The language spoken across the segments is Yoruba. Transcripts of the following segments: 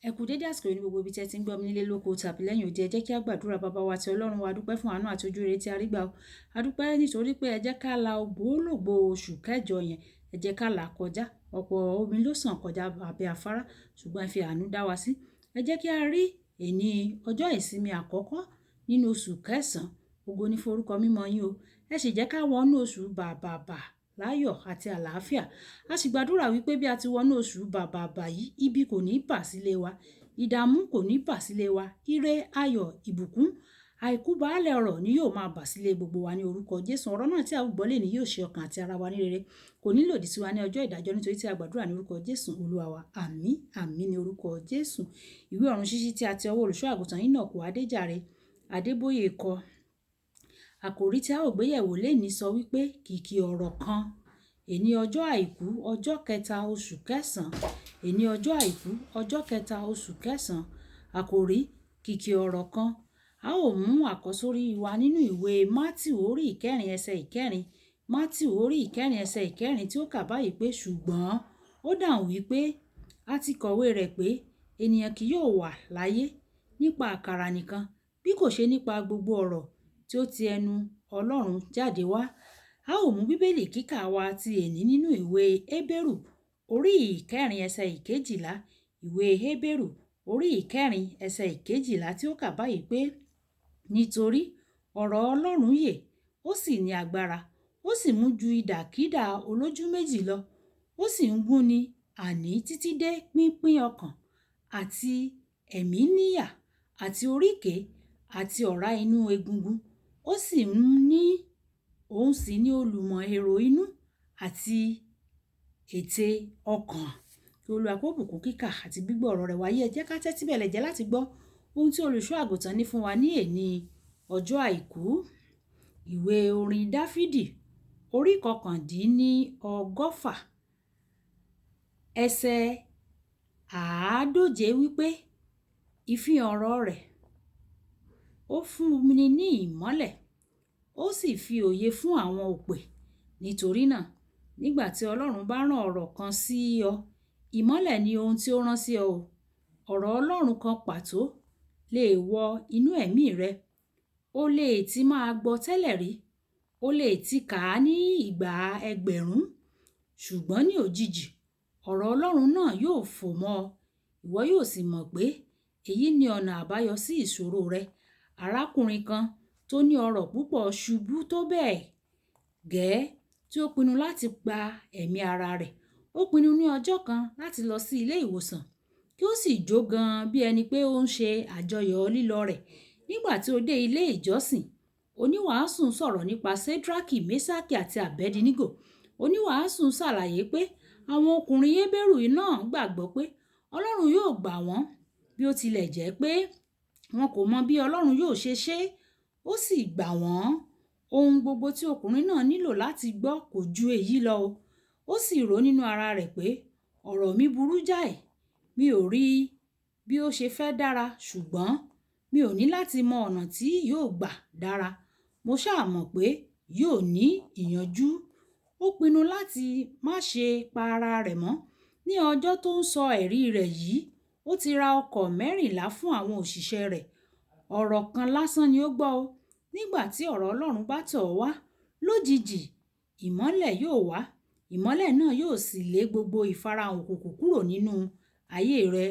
Ẹ kú dédé àsìkò yìí ní gbogbo ibi tí ẹ ti ń gbọ́ mi nílé lóko tàbí lẹ́yìn odi. Ẹ jẹ́ kí a gbàdúrà. Bàbá wa tí Ọlọ́run wa, dúpẹ́ fún àánú àti ojú rere tí a rí gbà o. A dúpẹ́ nítorí pé ẹ jẹ́ ká la ògbólógbòó oṣù kẹjọ yẹn, ẹ jẹ́ ká là kọjá. Ọ̀pọ̀ omi ló sàn kọjá abẹ́ afárá, ṣùgbọ́n ẹ fi àánú dá wa sí. Ẹ jẹ́ kí a rí èní ọjọ́ ìsinmi àkọ́kọ́ nínú oṣù kẹsàn-án. Ògo ni fún orúkọ mímọ́ yín o. Ẹ sì jẹ́ ká wọnú oṣù bàbàbà láyọ̀ àti àlàáfíà. A sì gbàdúrà wípé bí a ti wọnú oṣù bàbàbà yìí, ibi kò ní bà sílé wa, ìdààmú kò ní bà sílé wa, ire, ayọ̀, ìbùkún, àìkú baálẹ̀ ọrọ̀ ni yóò máa bà sílé gbogbo wa ní orúkọ Jésù. Ọ̀rọ̀ náà tí a gbọ́ lè ní yóò ṣe ọkàn àti ara wa ní rere, kò ní lòdì sí wa ní ọjọ́ ìdájọ́, nítorí tí a gbàdúrà ní orúkọ Jésù Olúwa wa. Àmín, àmín ní orúkọ Jésù. Ìwé ọ̀run ṣíṣí tí a ti ọwọ́ olùṣọ́ àgùntàn Enoch Adeboye kọ. Àkòrí tí a ó gbé yẹ̀wò lénìí sọ wípé kìkì ọ̀rọ̀ kan. Èní ọjọ́ àìkú, ọjọ́ kẹta oṣù kẹsàn-án. Èní ọjọ́ àìkú, ọjọ́ kẹta oṣù kẹsàn-án. Àkòrí kìkì ọ̀rọ̀ kan. A ó mú àkọ́sórí wa nínú ìwé Mátíù orí ìkẹrin ẹsẹ̀ ìkẹrin. Mátíù orí ìkẹrin ẹsẹ̀ ìkẹrin tí ó kà báyìí pé ṣùgbọ́n ó dáhùn wípé a ti kọ̀wé rẹ̀ pé ènìyàn kì yóò wà láyé nípa àkàrà nìkan, bí kò ṣe nípa gbogbo ọ̀rọ̀ tí ó ti ẹnu Ọlọ́run jáde wá. A ó mú bíbélì kíkà wa ti èní nínú ìwé Hébérù orí ìkẹrin ẹsẹ̀ ìkejìlá. Ìwé Hébérù orí ìkẹrin ẹsẹ̀ ìkejìlá tí ó kà báyìí pé nítorí ọ̀rọ̀ Ọlọ́run yè, ó sì ní agbára, ó sì mú ju idàkídà olójú méjì lọ, ó sì ń gúnni àní títí dé pínpín ọkàn àti ẹ̀mí níyà àti oríkèé àti ọ̀rá inú egungun. Ó sì ní òun sì ní olùmọ̀ èrò inú àti ète ọkàn. Kí Olúwa kó bùkún kíkà àti gbígbọ́ ọ̀rọ̀ rẹ̀ wáyé. Ẹ jẹ́ ká tẹ́tí bẹ̀lẹ̀ jẹ́ láti gbọ́ ohun tí olùṣọ́ àgùntàn ní fún wa ní èní ọjọ́ àìkú. Ìwé orin Dáfídì orí kọkàndínlọ́gọ́fà ẹsẹ̀ àádóje wípé ìfihàn ọ̀rọ̀ rẹ̀ ó fún mi ní ìmọ́lẹ̀, ó sì fi òye fún àwọn òpè. Nítorí náà, nígbà tí Ọlọ́run bá rán ọ̀rọ̀ kan sí ọ, ìmọ́lẹ̀ ni ohun tí ó rán sí ọ. Ọ̀rọ̀ Ọlọ́run kan pàtó lè wọ inú ẹ̀mí rẹ. O lè ti máa gbọ́ tẹ́lẹ̀ rí, o lè ti kà á ní ìgbà ẹgbẹ̀rún, ṣùgbọ́n ní òjijì ọ̀rọ̀ Ọlọ́run náà yóò fò mọ́ ọ. Ìwọ yóò sì mọ̀ pé èyí ni ọ̀nà àbáyọ sí ìṣòro rẹ. Arákùnrin kan tó ní ọrọ̀ púpọ̀ ṣubú tó bẹ́ẹ̀ gẹ́ tí ó pinnu láti gba ẹ̀mí ara rẹ̀. Ó pinnu ní ọjọ́ kan láti lọ sí ilé ìwòsàn kí ó sì jó gan bí ẹni pé ó ń ṣe àjọyọ̀ lílọ rẹ̀. Nígbà tí ó dé ilé ìjọsìn, oníwàásù sọ̀rọ̀ nípa Sédrákì, Méṣákì àti Àbẹ́dínígò. Oníwàásù ṣàlàyé pé àwọn ọkùnrin Hébérù náà gbàgbọ́ pé Ọlọ́run yóò gbà wọ́n bí ó tilẹ̀ jẹ́ pé wọn kò mọ bí Ọlọ́run yóò ṣe ṣe. Ó sì gbà wọ́n. Ohun gbogbo tí ọkùnrin náà nílò láti gbọ́ kò ju èyí lọ o. Ó sì rò nínú ara rẹ̀ pé ọ̀rọ̀ mi burú jáì. Mi ò rí bí ó ṣe fẹ́ dára, ṣùgbọ́n mi ò ní láti mọ ọ̀nà tí yóò gbà dára. Mo ṣáà mọ̀ pé yóò ní ìyànjú. Ó pinnu láti má ṣe pa ara rẹ̀ mọ́. Ní ọjọ́ tó ń sọ ẹ̀rí rẹ̀ yìí, ó ti ra ọkọ̀ 14 fún àwọn òṣìṣẹ́ rẹ̀. Ọ̀rọ̀ kan lásán ni ó gbọ́ o. Nígbà tí ọ̀rọ̀ Ọlọ́run bá tọ̀ ọ́ wá, lójijì ìmọ́lẹ̀ yóò wá. Ìmọ́lẹ̀ náà yóò sì lé gbogbo ìfarahàn òkùnkùn kúrò nínú ayé rẹ.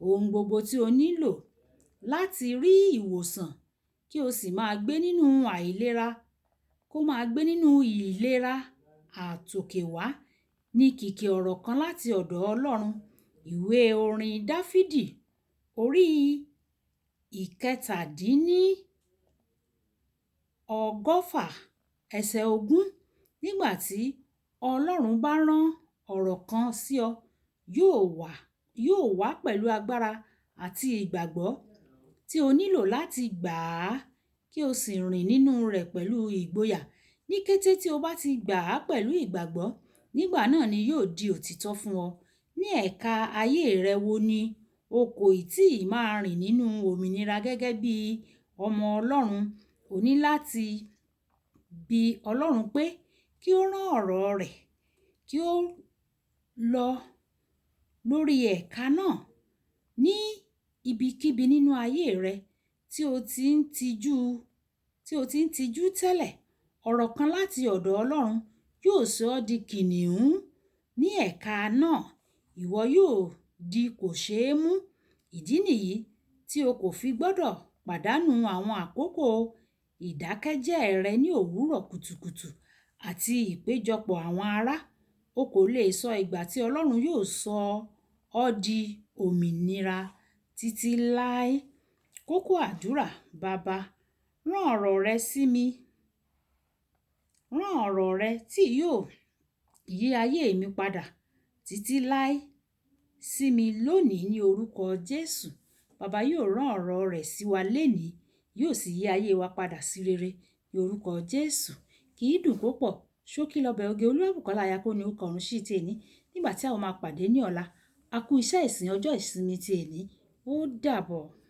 Ohun gbogbo tí o nílò láti rí ìwòsàn kí o sì máa gbé nínú ìlera àtòkèwá ní kìkì ọ̀rọ̀ kan láti ọ̀dọ̀ Ọlọ́run. Ìwé orin Dáfídì orí ìkẹtàdínlọ́gọ́fà ẹsẹ̀ 20. Nígbà tí Ọlọ́run bá rán ọ̀rọ̀ kan sí ọ, yóò wá pẹ̀lú agbára àti ìgbàgbọ́ tí o nílò láti gbà á kí o sì rìn nínú rẹ̀ pẹ̀lú ìgboyà. Ní kété tí o bá ti gbà á pẹ̀lú ìgbàgbọ́, nígbà náà ni yóò di òtítọ́ fún ọ. Ní ẹ̀ka ayé rẹ wo ni o kò tíì máa rìn nínú òmìnira gẹ́gẹ́ bí ọmọ Ọlọ́run? O ní láti bi Ọlọ́run pé kí ó rán ọ̀rọ̀ rẹ̀ kí ó lọ lórí ẹ̀ka náà ní ibikíbi nínú ayé rẹ tí o ti ń tijú tẹ́lẹ̀, ọ̀rọ̀ kan láti ọ̀dọ̀ Ọlọ́run yóò sọ ọ́ di kìnnìún ní ẹ̀ka náà. Ìwọ yóò di kò ṣeé mú. Ìdí nìyí tí o kò fi gbọ́dọ̀ pàdánù àwọn àkókò ìdákẹ́jẹ́ rẹ ní òwúrọ̀ kùtùkùtù àti ìpéjọpọ̀ àwọn ará. O kò lè sọ ìgbà tí Ọlọ́run yóò sọ ọ́ di òmìnira títí láé. Kókó àdúrà: Baba, rán ọ̀rọ̀ rẹ sí mi. Rán ọ̀rọ̀ rẹ tí yóò yí ayé mi padà títí láé sí mi lónìí ní orúkọ Jésù. Baba yóò rán ọ̀rọ̀ rẹ̀ sí wa lénìí, yóò sì yí ayé wa padà sí rere ní orúkọ Jésù. Kì í dùn kó pọ̀, ṣókí lọ́bẹ̀ oge. Olúwàbùkọ́lá aya kó ní orúkọ ọ̀run sí ti èní. Nígbà tí a ó máa pàdé ní ọ̀la, a kú iṣẹ́ ìsìn ọjọ́ ìsinmi ti èní. Ó dàbọ̀.